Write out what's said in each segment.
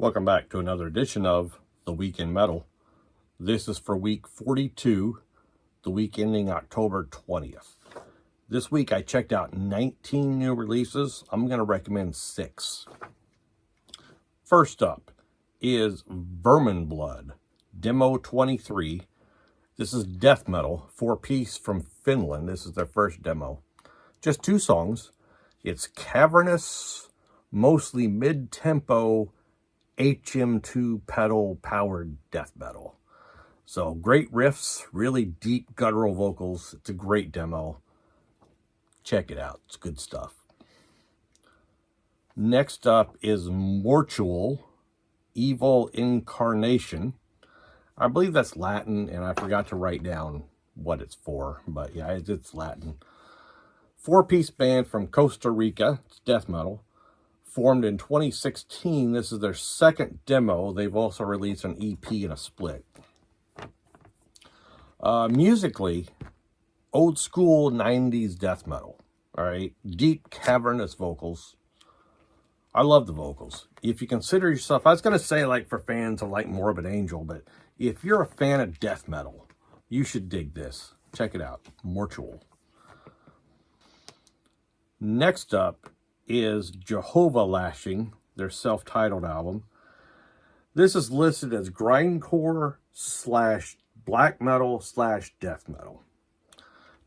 Welcome back to another edition of The Week in Metal. This is for week 42, the week ending October 20th. This week I checked out 19 new releases. I'm going to recommend 6. First up is Verminblood, Demo 23. This is death metal, 4-piece from Finland. This is their first demo. Just 2 songs. It's cavernous, mostly mid-tempo, HM2 pedal powered death metal. So great riffs, really deep guttural vocals. It's a great demo. Check it out. It's good stuff. Next up is Mortual, Evil Incarnation. I believe that's Latin, and I forgot to write down what it's for, but yeah, it's Latin. 4-piece band from Costa Rica. It's death metal. Formed in 2016. This is their second demo. They've also released an EP and a split. Musically, old school 90s death metal. All right, deep cavernous vocals. I love the vocals. If you consider yourself, I was going to say like for fans of like Morbid Angel, but if you're a fan of death metal, you should dig this. Check it out. Mortual. Next up is Jehovah Lashing, their self-titled album. This is listed as grindcore / black metal / death metal.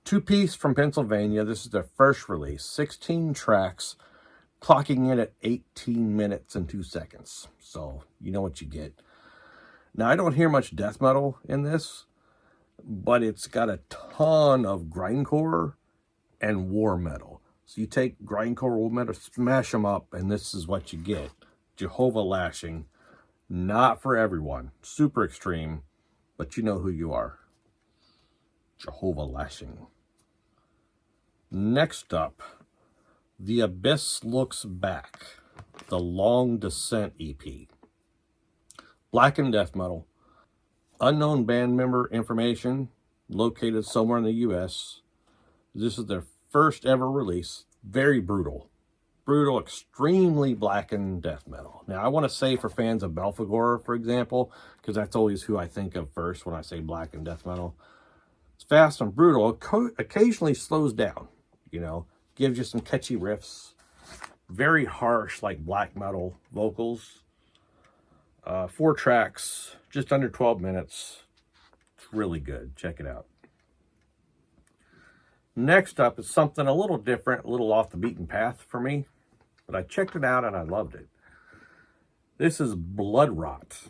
2-piece from Pennsylvania. This is their first release. 16 tracks, clocking in at 18 minutes and 2 seconds. So you know what you get. Now, I don't hear much death metal in this, but it's got a ton of grindcore and war metal. So you take grindcore, war metal, smash them up, and this is what you get. Jehovah Lashing. Not for everyone. Super extreme, but you know who you are. Jehovah Lashing. Next up, The Abyss Looks Back, the Long Descent EP. Blackened death metal. Unknown band member information, located somewhere in the U.S. This is their first ever release. Very brutal. Brutal, extremely blackened death metal. Now, I want to say for fans of Belphegor, for example, because that's always who I think of first when I say blackened death metal. It's fast and brutal. Occasionally slows down, you know, gives you some catchy riffs. Very harsh, like black metal vocals. 4 tracks, just under 12 minutes. It's really good. Check it out. Next up is something a little different, a little off the beaten path for me, but I checked it out and I loved it. This is Bloodrot,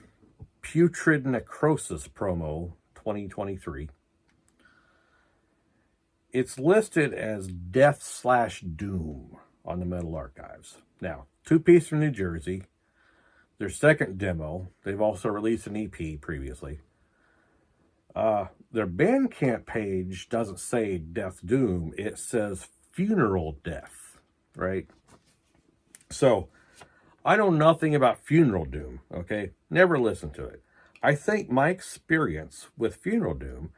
PUTRID NECROSIS promo 2023. It's listed as death / doom on the Metal Archives. Now, 2-piece from New Jersey. Their second demo. They've also released an EP previously. Their Bandcamp page doesn't say Death Doom. It says Funeral Death, right? So, I know nothing about Funeral Doom, okay? Never listened to it. I think my experience with Funeral Doom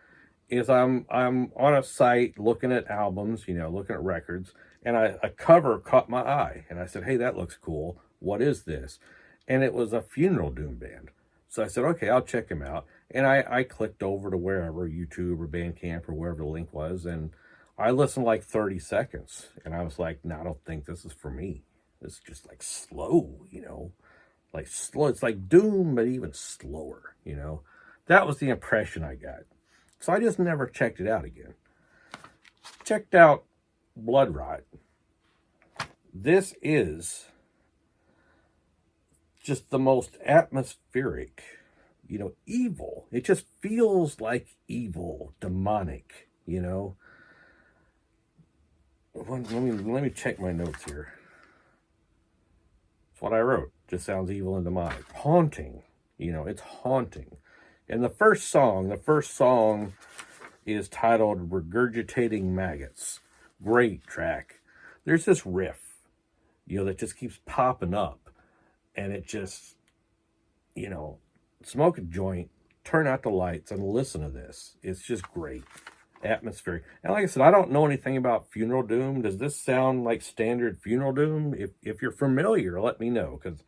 is I'm on a site looking at albums, you know, looking at records, and a cover caught my eye. And I said, hey, that looks cool. What is this? And it was a Funeral Doom band. So I said, okay, I'll check him out. And I clicked over to wherever, YouTube or Bandcamp or wherever the link was, and I listened like 30 seconds. And I was like, no, I don't think this is for me. It's just like slow, you know, like slow. It's like Doom, but even slower, you know. That was the impression I got. So I just never checked it out again. Checked out Bloodrot. This is just the most atmospheric, you know, evil. It just feels like evil, demonic, you know. Let me check my notes here. That's what I wrote. Just sounds evil and demonic. Haunting, you know, it's haunting. And the first song is titled Regurgitating Maggots. Great track. There's this riff, you know, that just keeps popping up. And it just, you know, smoke a joint, turn out the lights, and listen to this. It's just great. Atmospheric. And like I said, I don't know anything about Funeral Doom. Does this sound like standard Funeral Doom? If you're familiar, let me know, because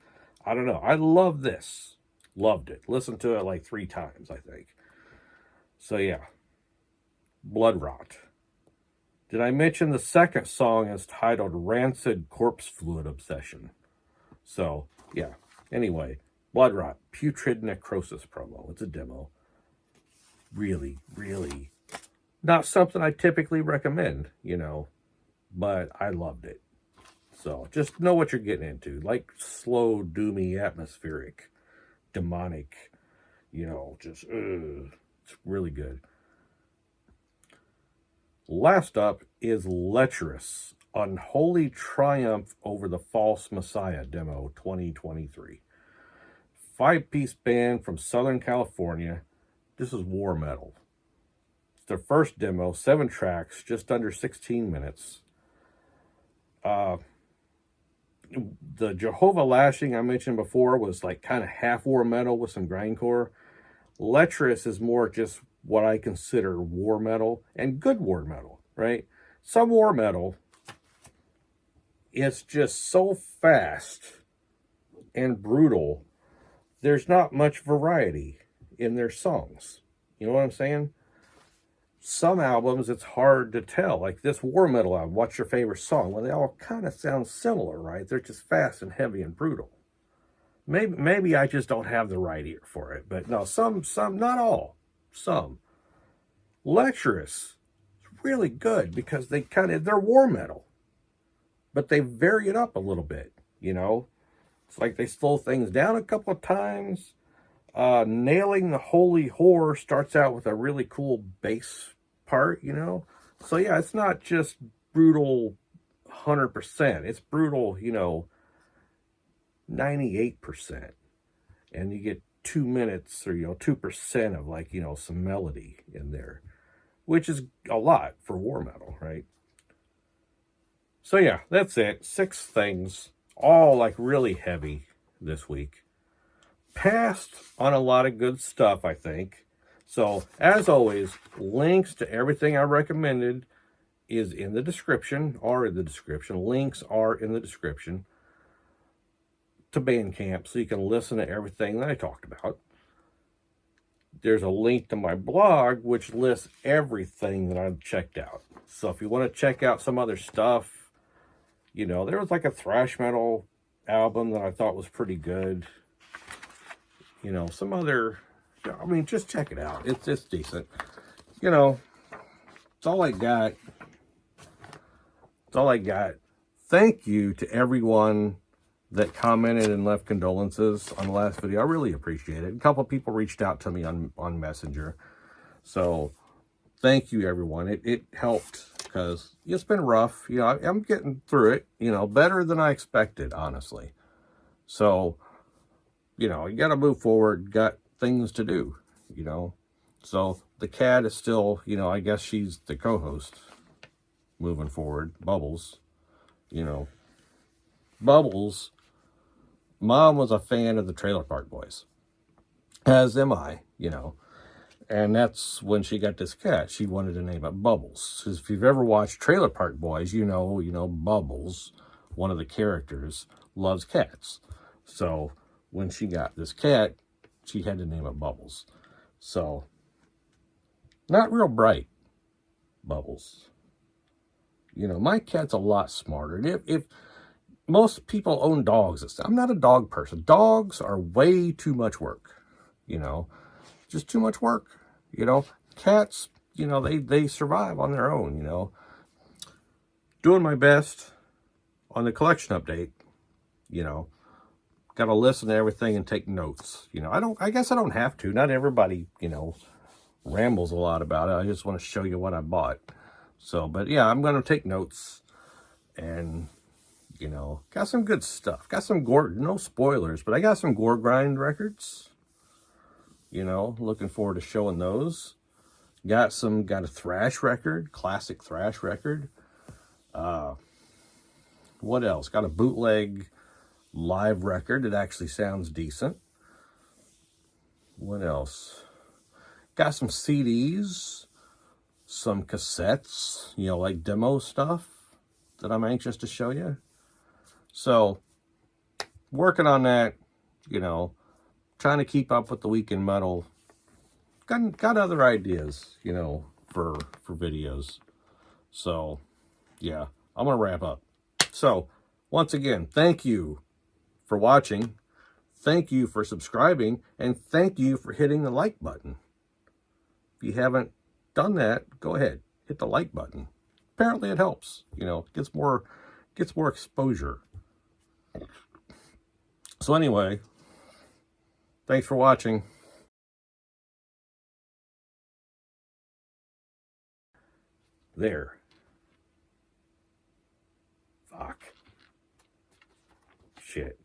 I don't know. I love this. Loved it. Listened to it like 3 times, I think. So yeah. Bloodrot. Did I mention the second song is titled Rancid Corpse Fluid Obsession? So, yeah. Anyway, Bloodrot, Putrid Necrosis promo. It's a demo. Really, really not something I typically recommend, you know, but I loved it. So, just know what you're getting into. Like slow, doomy, atmospheric, demonic, you know, just, it's really good. Last up is Lecherous, Unholy Triumph Over the False Messiah demo 2023. 5-piece band from Southern California. This is war metal. It's their first demo, 7 tracks, just under 16 minutes. The Jehovah Lashing I mentioned before was like kind of half war metal with some grindcore. Lecherous is more just what I consider war metal, and good war metal, right? Some war metal, it's just so fast and brutal. There's not much variety in their songs. You know what I'm saying? Some albums, it's hard to tell. Like this war metal album, what's your favorite song? Well, they all kind of sound similar, right? They're just fast and heavy and brutal. Maybe I just don't have the right ear for it. But no, some, not all. Some. Lecherous is really good because they're war metal, but they vary it up a little bit, you know. It's like they slow things down a couple of times. Nailing the Holy Horror starts out with a really cool bass part, you know. So yeah, it's not just brutal 100%. It's brutal, you know, 98%. And you get 2 minutes or, you know, 2% of like, you know, some melody in there, which is a lot for war metal, right? So yeah, that's it. 6 things, all like really heavy this week. Passed on a lot of good stuff, I think. So as always, links to everything I recommended is in the description, are in the description. Links are in the description to Bandcamp, so you can listen to everything that I talked about. There's a link to my blog, which lists everything that I've checked out. So if you want to check out some other stuff, you know, there was like a thrash metal album that I thought was pretty good. You know, some other, I mean, just check it out. It's decent. You know, it's all I got. It's all I got. Thank you to everyone that commented and left condolences on the last video. I really appreciate it. A couple of people reached out to me on Messenger. So thank you, everyone. It helped because it's been rough. You know, I'm getting through it, you know, better than I expected, honestly. So, you know, you got to move forward, got things to do, you know. So the cat is still, you know, I guess she's the co-host moving forward. Bubbles, you know. Bubbles, Mom was a fan of the Trailer Park Boys, as am I, you know. And that's when she got this cat. She wanted to name it Bubbles. Because if you've ever watched Trailer Park Boys, you know, Bubbles, one of the characters, loves cats. So when she got this cat, she had to name it Bubbles. So, not real bright, Bubbles. You know, my cat's a lot smarter. If most people own dogs, I'm not a dog person. Dogs are way too much work, you know, just too much work, you know. Cats, you know, they survive on their own, you know. Doing my best on the collection update, you know. Got to listen to everything and take notes, you know. I guess I don't have to. Not everybody, you know, rambles a lot about it. I just want to show you what I bought. So, but yeah, I'm going to take notes and, you know, got some good stuff. Got some gore, no spoilers, but I got some gore grind records. You know, looking forward to showing those. Got a thrash record, classic thrash record. What else? Got a bootleg live record. It actually sounds decent. What else? Got some CDs, some cassettes, you know, like demo stuff that I'm anxious to show you. So, working on that, you know, trying to keep up with the weekend metal. Got other ideas, you know, for videos. So, yeah, I'm going to wrap up. So, once again, thank you for watching. Thank you for subscribing. And thank you for hitting the like button. If you haven't done that, go ahead. Hit the like button. Apparently it helps. You know, gets more exposure. So anyway, thanks for watching. There. Fuck. Shit.